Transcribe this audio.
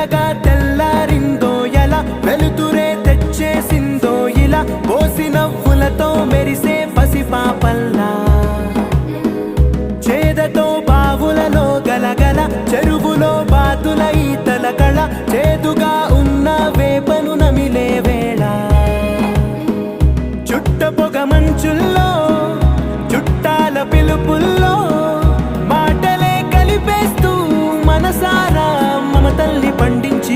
మెల్లగా తెల్లారిందో ఎలా వెలుతురే తెచ్చేసిందో ఇలా పోసి నవ్వులతో మెరిసే పసిపాపల్లా చేదతో బావులలో గలగల చెరువులో బాతుల ఈతల కళ చేదుగా ఉన్న వేపను నమిలే వేళ చుట్ట పొగ మంచుల్లో చుట్టాల పిలుపుల్లో మాటలే కలిపేస్తూ మనసారా మమతల్ని పండించి